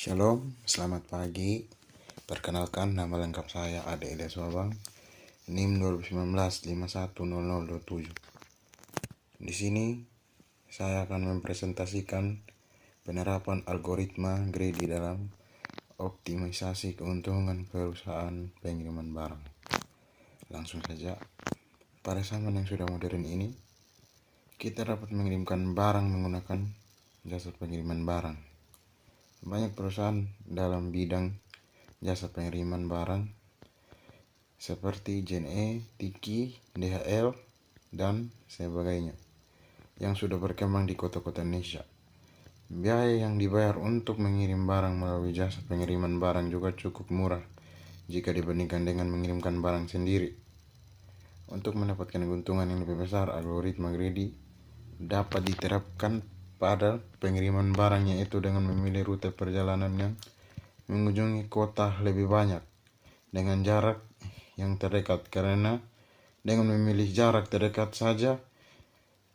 Shalom, selamat pagi. Perkenalkan, nama lengkap saya Ade Elias Wabang, NIM 2019-510027. Di sini saya akan mempresentasikan penerapan algoritma Grady dalam optimisasi keuntungan perusahaan pengiriman barang. Langsung saja, pada zaman yang sudah modern ini, kita dapat mengirimkan barang menggunakan jasa pengiriman barang. Banyak perusahaan dalam bidang jasa pengiriman barang seperti JNE, Tiki, DHL, dan sebagainya yang sudah berkembang di kota-kota Indonesia. Biaya yang dibayar untuk mengirim barang melalui jasa pengiriman barang juga cukup murah jika dibandingkan dengan mengirimkan barang sendiri. Untuk mendapatkan keuntungan yang lebih besar, algoritma Grady dapat diterapkan pada pengiriman barang, yaitu dengan memilih rute perjalanan yang mengunjungi kota lebih banyak dengan jarak yang terdekat, karena dengan memilih jarak terdekat saja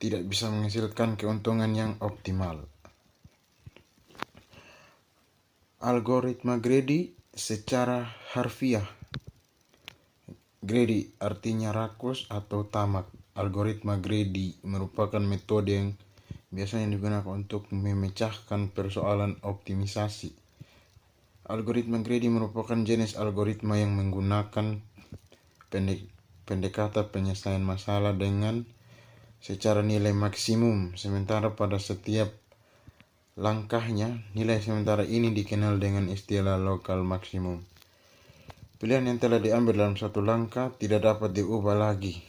tidak bisa menghasilkan keuntungan yang optimal. Algoritma Grady secara harfiah, Grady artinya rakus atau tamak. Algoritma Grady merupakan metode yang biasanya digunakan untuk memecahkan persoalan optimisasi. Algoritma Grady merupakan jenis algoritma yang menggunakan pendekatan penyelesaian masalah dengan secara nilai maksimum, sementara pada setiap langkahnya nilai sementara ini dikenal dengan istilah lokal maksimum. Pilihan yang telah diambil dalam satu langkah tidak dapat diubah lagi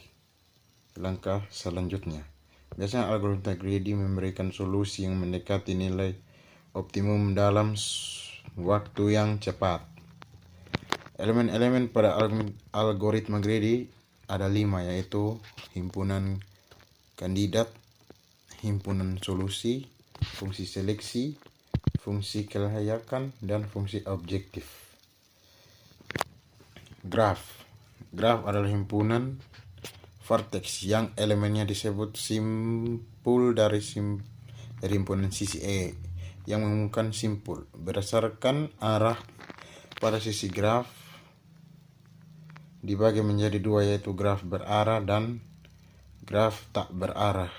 langkah selanjutnya. Biasanya algoritma Grady memberikan solusi yang mendekati nilai optimum dalam waktu yang cepat. Elemen-elemen pada algoritma Grady ada 5, yaitu himpunan kandidat, himpunan solusi, fungsi seleksi, fungsi kelayakan, dan fungsi objektif. Graf adalah himpunan vertex yang elemennya disebut simpul dari himpunan sisi E yang mengumumkan simpul berdasarkan arah pada sisi. Graf dibagi menjadi 2, yaitu graf berarah dan graf tak berarah.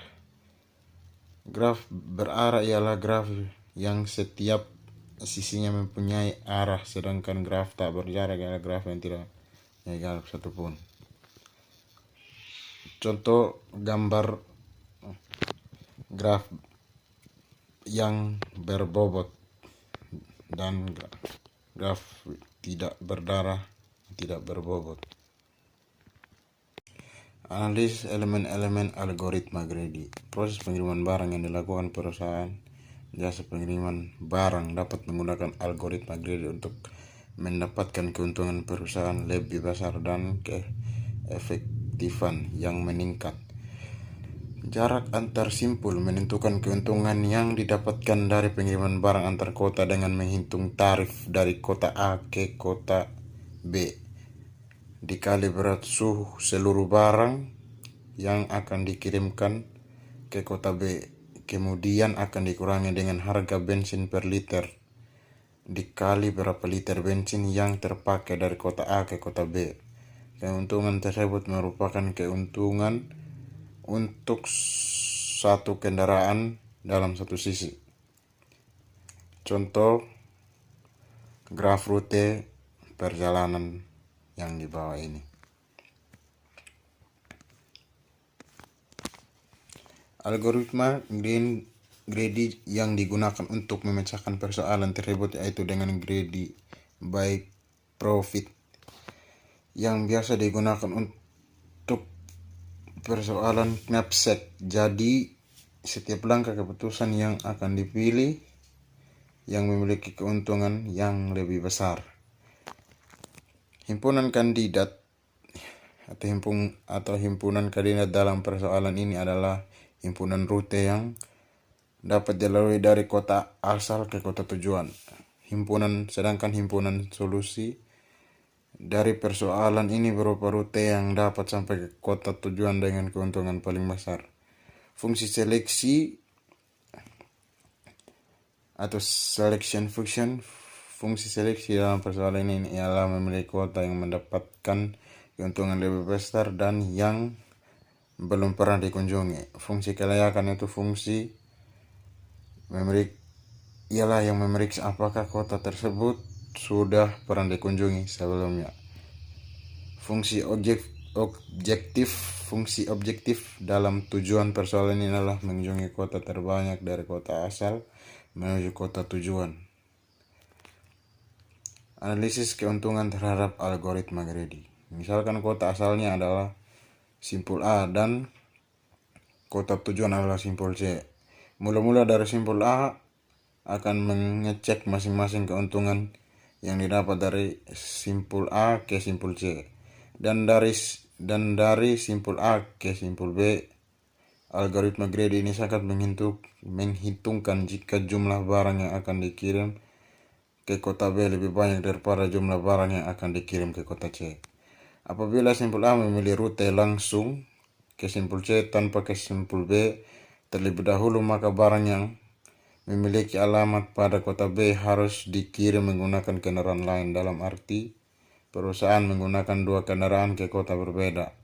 Graf berarah ialah graf yang setiap sisinya mempunyai arah, sedangkan graf tak berjarak ialah graf yang tidak mempunyai jarak satupun. Contoh gambar graf yang berbobot dan graf tidak berdarah, tidak berbobot. Analisis elemen-elemen algoritma Grady. Proses pengiriman barang yang dilakukan perusahaan jasa pengiriman barang dapat menggunakan algoritma Grady untuk mendapatkan keuntungan perusahaan lebih besar dan keefektifan yang meningkat. Jarak antar simpul menentukan keuntungan yang didapatkan dari pengiriman barang antar kota dengan menghitung tarif dari kota A ke kota B dikali berat suhu seluruh barang yang akan dikirimkan ke kota B, kemudian akan dikurangi dengan harga bensin per liter dikali berapa liter bensin yang terpakai dari kota A ke kota B. Keuntungan tersebut merupakan keuntungan untuk satu kendaraan dalam satu sisi. Contoh graf rute perjalanan yang di bawah ini. Algoritma Grady yang digunakan untuk memecahkan persoalan tersebut yaitu dengan Grady by profit, yang biasa digunakan untuk persoalan knapsack. Jadi setiap langkah keputusan yang akan dipilih yang memiliki keuntungan yang lebih besar. Himpunan kandidat atau himpunan kandidat dalam persoalan ini adalah himpunan rute yang dapat dilalui dari kota asal ke kota tujuan. Sedangkan himpunan solusi dari persoalan ini berupa rute yang dapat sampai ke kota tujuan dengan keuntungan paling besar. Fungsi seleksi atau selection function fungsi seleksi dalam persoalan ini ialah memilih kota yang mendapatkan keuntungan lebih besar dan yang belum pernah dikunjungi. Fungsi kelayakan itu fungsi ialah yang memeriksa apakah kota tersebut sudah pernah dikunjungi sebelumnya. Fungsi objektif dalam tujuan persoalan ini adalah mengunjungi kota terbanyak dari kota asal menuju kota tujuan. Analisis keuntungan terhadap algoritma greedy. Misalkan kota asalnya adalah simpul A dan kota tujuan adalah simpul C. Mula-mula dari simpul A akan mengecek masing-masing keuntungan yang didapat dari simpul A ke simpul C. Dan dari simpul A ke simpul B, algoritma greedy ini sangat menghitungkan jika jumlah barang yang akan dikirim ke kota B lebih banyak daripada jumlah barang yang akan dikirim ke kota C. Apabila simpul A memilih rute langsung ke simpul C tanpa ke simpul B terlebih dahulu, maka barang yang memiliki alamat pada kota B harus dikirim menggunakan kendaraan lain, dalam arti perusahaan menggunakan 2 kendaraan ke kota berbeda.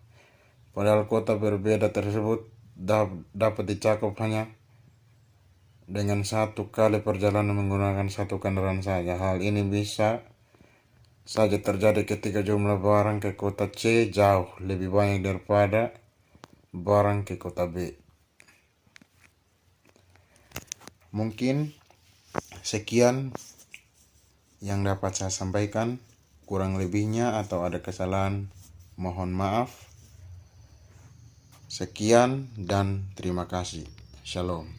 Padahal kota berbeda tersebut dapat dicakup hanya dengan 1 kali perjalanan menggunakan 1 kendaraan saja. Hal ini bisa saja terjadi ketika jumlah barang ke kota C jauh lebih banyak daripada barang ke kota B. Mungkin sekian yang dapat saya sampaikan. Kurang lebihnya atau ada kesalahan, mohon maaf. Sekian dan terima kasih. Shalom.